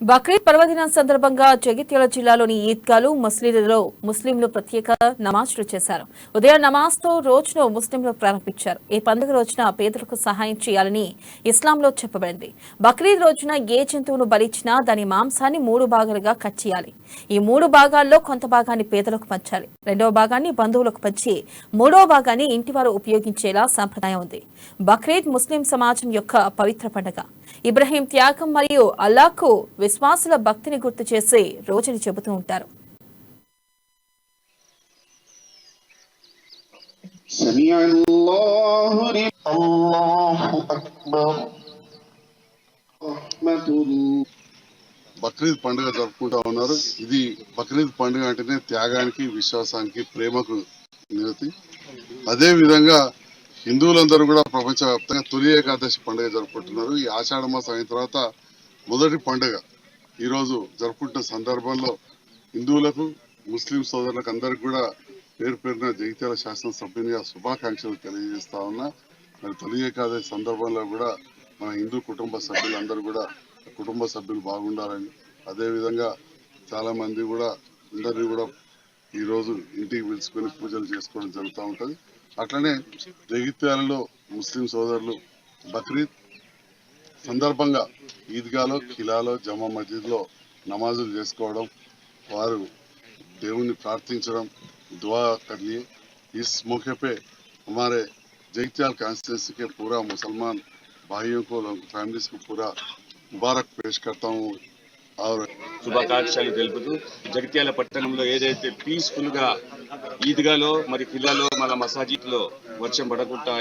బక్రీద్ పర్వదినం సందర్భంగా జగిత్యాల జిల్లాలోని ఈద్గాలు మసీదులలో ముస్లింలు ప్రత్యేక నమాజ్లు చేశారు. ఉదయం నమాజ్తో రోజును ముస్లింలు ప్రారంభించారు. ఈ పండుగ రోజున పేదలకు సహాయం చేయాలని ఇస్లాంలో చెప్పబడింది. బక్రీద్ రోజున ఏ జంతువును బలిచ్చినా దాని మాంసాన్ని 3 భాగాలుగా కట్ చేయాలి. ఈ 3 భాగాల్లో కొంత భాగాన్ని పేదలకు పంచాలి. రెండవ భాగాన్ని బంధువులకు పంచి మూడవ భాగాన్ని ఇంటివారు ఉపయోగించేలా సంప్రదాయం ఉంది. బక్రీద్ ముస్లిం సమాజం యొక్క పవిత్ర పండుగ. ఇబ్రహీం త్యాగం మరియు అల్లాహ్కు విశ్వాసుల భక్తిని గుర్తు చేసే రోజుని చెబుతూ ఉంటారు. బక్రీద్ పండుగ జరుపుకుంటా ఉన్నారు. ఇది బక్రీద్ పండుగ అంటేనే త్యాగానికి, విశ్వాసానికి, ప్రేమకు నిరతి. అదే విధంగా హిందువులందరూ కూడా ప్రపంచవ్యాప్తంగా తొలి ఏకాదశి పండుగ జరుపుకుంటున్నారు. ఈ ఆషాఢ మాసం అయిన తర్వాత మొదటి పండుగ ఈరోజు జరుపుకుంటున్న సందర్భంలో హిందువులకు, ముస్లిం సోదరులకు అందరికి కూడా పేరు పేరున జగిత్యాల శాసనసభ్యునిగా శుభాకాంక్షలు తెలియజేస్తా ఉన్నా. మరి తొలి ఏకాదశి సందర్భంలో కూడా మన హిందూ కుటుంబ సభ్యులందరూ కూడా కుటుంబ సభ్యులు బాగుండాలని, అదేవిధంగా చాలా మంది కూడా అందరినీ కూడా ఈరోజు ఇంటికి పిలుచుకొని పూజలు చేసుకోవడం జరుగుతూ ఉంటుంది. అట్లనే జగిత్యాలలో ముస్లిం సోదరులు బక్రీద్ సందర్భంగా ఈద్గాలో, ఖిలాలో, జమా మస్జిద్లో నమాజులు చేసుకోవడం, వారు దేవుణ్ణి ప్రార్థించడం, दुआ कर लिए। इस मौके पे हमारे जगित्याल कॉन्स्टिट्यूंसी के पूरा मुसलमान भाइयों को, फैमिलीज को पूरा मुबारक पेश करता हूँ और శుభాకాంక్షలు తెలుపుతూ జగిత్యాల పట్టణంలో ఏదైతే పీస్ఫుల్ గా ఈద్గాలో మరి ఖిలాలో మన మసాజిద్ లో వర్షం పడకుండా